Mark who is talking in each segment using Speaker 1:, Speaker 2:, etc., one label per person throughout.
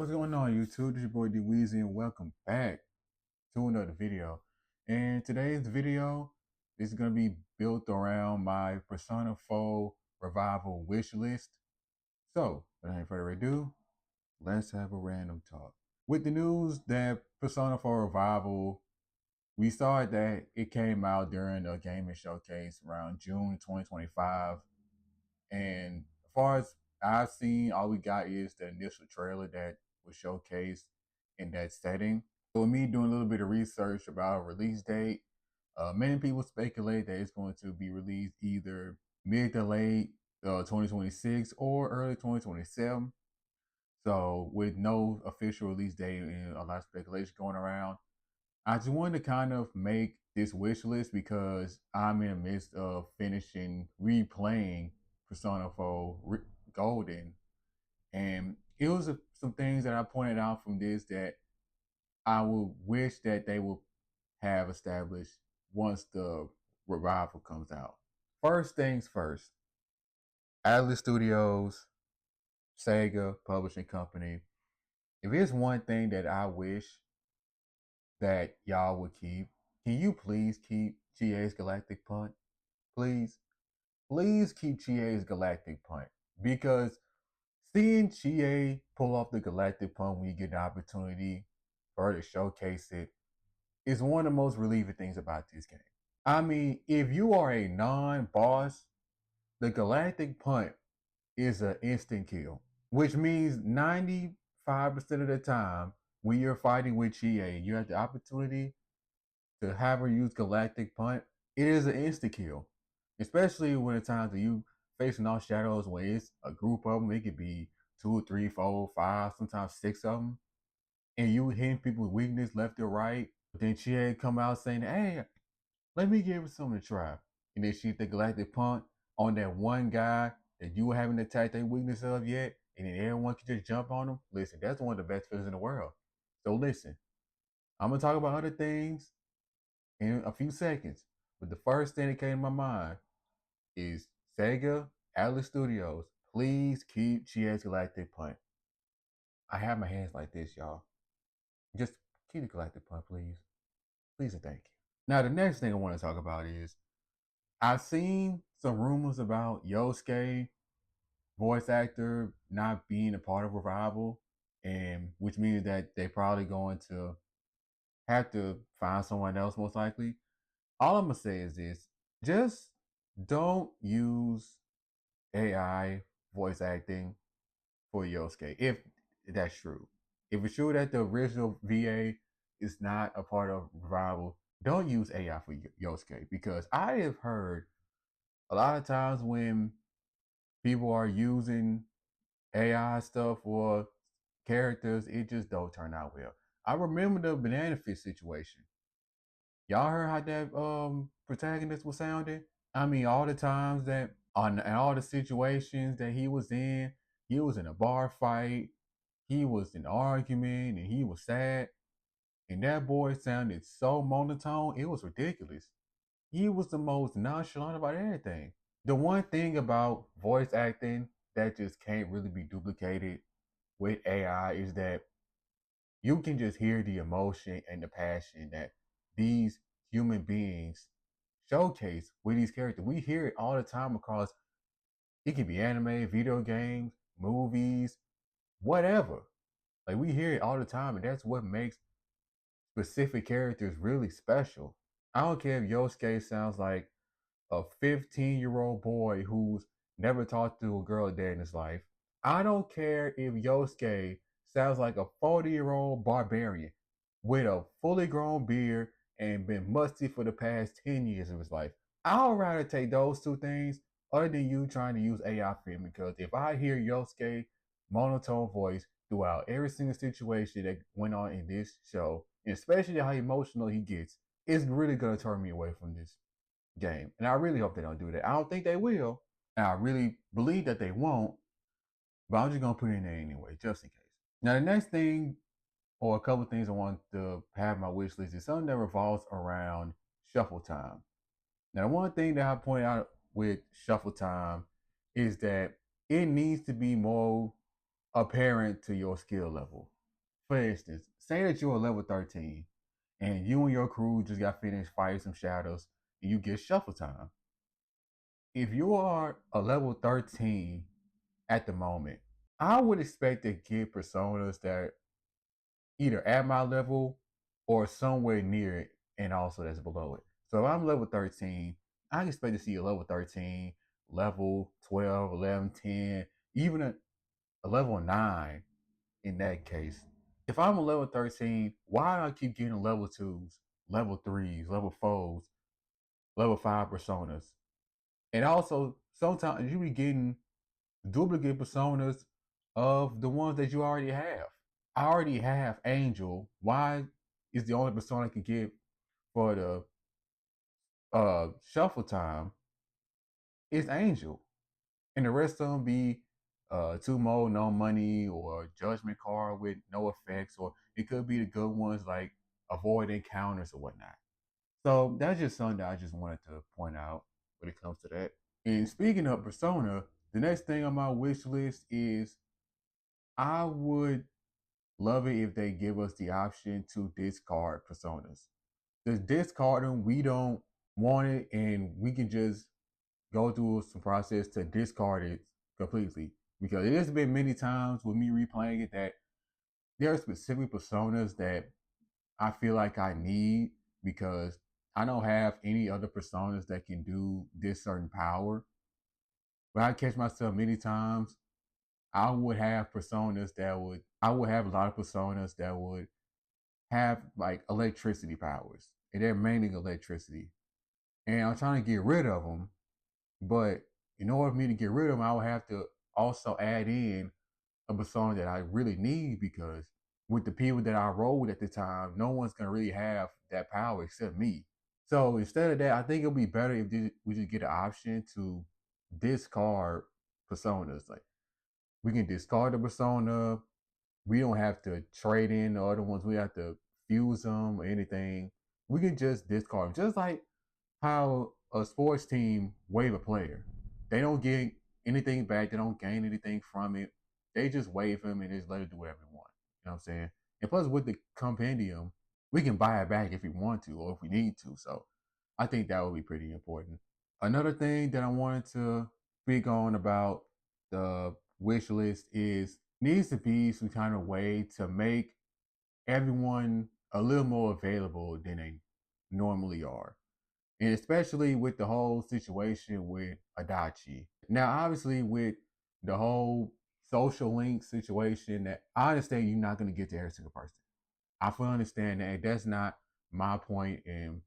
Speaker 1: What's going on, YouTube? This is your boy D Weezy, and welcome back to another video. And today's video is going to be built around my Persona 4 Revival wish list. So, without any further ado, let's have a random talk. With the news that Persona 4 Revival, we saw that it came out during a gaming showcase around June 2025. And as far as I've seen, all we got is the initial trailer that was showcased in that setting. So with me doing a little bit of research about a release date, many people speculate that it's going to be released either mid to late 2026 or early 2027. So with no official release date and a lot of speculation going around, I just wanted to kind of make this wish list because I'm in the midst of finishing replaying Persona 4 Golden, and it was some things that I pointed out from this that I would wish that they would have established once the revival comes out. First things first, Atlas Studios, Sega Publishing Company. If there's one thing that I wish that y'all would keep, can you please keep GA's Galactic Punt? Please, please keep GA's Galactic Punt, because seeing GA pull off the Galactic Punt when you get the opportunity for her to showcase it is one of the most relieving things about this game. I mean, if you are a non-boss, the Galactic Punt is an instant kill, which means 95% of the time when you're fighting with GA, you have the opportunity to have her use Galactic Punt. It is an insta kill, especially when the times that you facing off shadows when it's a group of them. It could be 2, 3, 4, 5, sometimes 6 of them, and you hitting people with weakness left or right. Then she come out saying, "Hey, let me give it something to try," and then she the Galactic Punt on that one guy that you haven't attacked their weakness of yet, and then everyone can just jump on them. Listen, that's one of the best feelings in the world. So listen, I'm gonna talk about other things in a few seconds. But the first thing that came to my mind is Sega, Atlas Studios. Please keep GX Galactic Punt. I have my hands like this, y'all. Just keep the Galactic Punt, please. Please and thank you. Now, the next thing I want to talk about is I've seen some rumors about Yosuke, voice actor, not being a part of Revival, and which means that they probably going to have to find someone else, most likely. All I'm gonna say is this: just don't use AI voice acting for Yosuke, if that's true. If it's true that the original VA is not a part of Revival, don't use AI for Yosuke, because I have heard a lot of times when people are using AI stuff for characters, it just don't turn out well. I remember the Banana Fish situation. Y'all heard how that protagonist was sounding? I mean, all the times that on and all the situations that he was in a bar fight, he was in an argument, and he was sad. And that boy sounded so monotone, it was ridiculous. He was the most nonchalant about everything. The one thing about voice acting that just can't really be duplicated with AI is that you can just hear the emotion and the passion that these human beings showcase with these characters. We hear it all the time across, it can be anime, video games, movies, whatever. Like, we hear it all the time, and that's what makes specific characters really special. I don't care if Yosuke sounds like a 15-year-old boy who's never talked to a girl a day in his life. I don't care if Yosuke sounds like a 40-year-old barbarian with a fully grown beard and been musty for the past 10 years of his life. I'd rather take those two things other than you trying to use AI for him, because if I hear Yosuke monotone voice throughout every single situation that went on in this show, and especially how emotional he gets, it's really going to turn me away from this game. And I really hope they don't do that. I don't think they will. And I really believe that they won't. But I'm just going to put it in there anyway, just in case. Now, the next thing, or a couple of things I want to have on my wish list, is something that revolves around shuffle time. Now, one thing that I point out with shuffle time is that it needs to be more apparent to your skill level. For instance, say that you're a level 13 and you and your crew just got finished fighting some shadows and you get shuffle time. If you are a level 13 at the moment, I would expect to get personas that are either at my level or somewhere near it and also that's below it. So if I'm level 13, I expect to see a level 13, level 12, 11, 10, even a level 9 in that case. If I'm a level 13, why do I keep getting level 2s, level 3s, level 4s, level 5 personas? And also, sometimes you be getting duplicate personas of the ones that you already have. I already have Angel. Why is the only persona I can get for the shuffle time is Angel? And the rest of them be two mode, no money, or judgment card with no effects, or it could be the good ones like avoid encounters or whatnot. So that's just something that I just wanted to point out when it comes to that. And speaking of persona, the next thing on my wish list is I would love it if they give us the option to discard personas. Just discard them. We don't want it, and we can just go through some process to discard it completely. Because it has been many times with me replaying it that there are specific personas that I feel like I need because I don't have any other personas that can do this certain power. But I catch myself many times. I would have personas that would, I would have a lot of personas that would have like electricity powers, and they're mainly electricity. And I'm trying to get rid of them, but in order for me to get rid of them, I would have to also add in a persona that I really need because with the people that I roll with at the time, no one's gonna really have that power except me. So instead of that, I think it'll be better if we just get an option to discard personas. Like we can discard the persona. We don't have to trade in the other ones. We have to fuse them or anything. We can just discard them, just like how a sports team waive a player. They don't get anything back. They don't gain anything from it. They just waive him and just let it do whatever they want. You know what I'm saying? And plus, with the compendium, we can buy it back if we want to or if we need to. So I think that would be pretty important. Another thing that I wanted to speak on about the wish list is needs to be some kind of way to make everyone a little more available than they normally are. And especially with the whole situation with Adachi. Now, obviously, with the whole social link situation, that I understand you're not going to get to every single person. I fully understand that. That's not my point and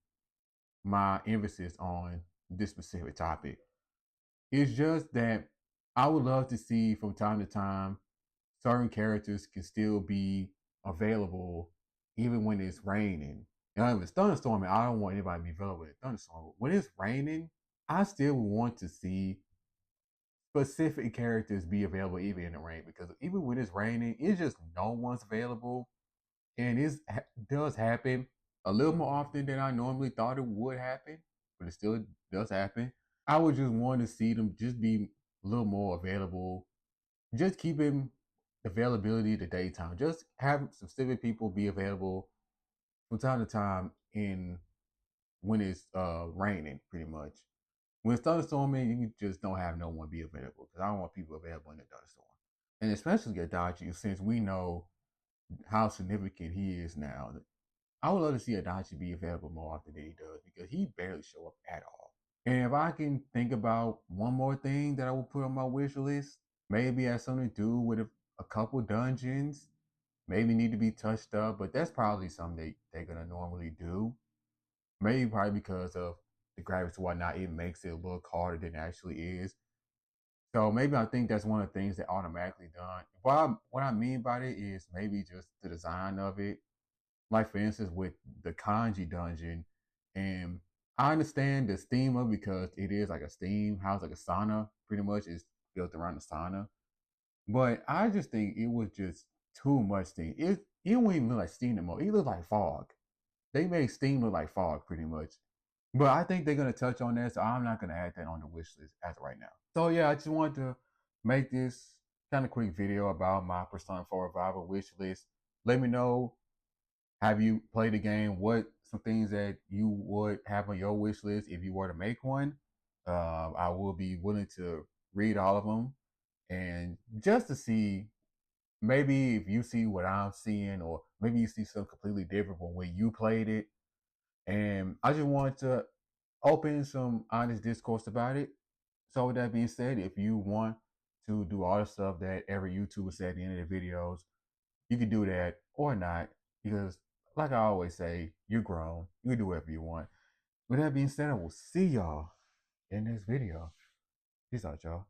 Speaker 1: my emphasis on this specific topic. It's just that I would love to see from time to time certain characters can still be available even when it's raining. Now, if it's thunderstorming, I don't want anybody to be available in a thunderstorm. When it's raining, I still want to see specific characters be available even in the rain because even when it's raining, it's just no one's available. And it does happen a little more often than I normally thought it would happen, but it still does happen. I would just want to see them just be a little more available, just keeping availability to daytime. Just have specific people be available from time to time in when it's raining, pretty much. When it's thunderstorming, you just don't have no one be available because I don't want people available in the thunderstorm. And especially Adachi, since we know how significant he is now. I would love to see Adachi be available more often than he does because he barely show up at all. And if I can think about one more thing that I would put on my wish list, maybe it has something to do with a couple dungeons, maybe need to be touched up, but that's probably something they're gonna normally do. Maybe probably because of the graphics and whatnot, it makes it look harder than it actually is. So maybe I think that's one of the things that automatically done. What I mean by it is maybe just the design of it. Like for instance with the kanji dungeon, and I understand the steamer because it is like a steam house, like a sauna, pretty much is built around the sauna. But I just think it was just too much steam. It wouldn't even look like steam anymore. It looked like fog. They made steam look like fog pretty much. But I think they're gonna touch on that, so I'm not gonna add that on the wish list as of right now. So yeah, I just wanted to make this kind of quick video about my Persona 4 Revival wish list. Let me know, have you played the game? What some things that you would have on your wish list if you were to make one? I will be willing to read all of them and just to see maybe if you see what I'm seeing, or maybe you see something completely different from when you played it. And I just wanted to open some honest discourse about it. So with that being said, if you want to do all the stuff that every YouTuber said at the end of the videos, you can do that or not, because like I always say, you're grown. You can do whatever you want. With that being said, I will see y'all in this video. Peace out, y'all.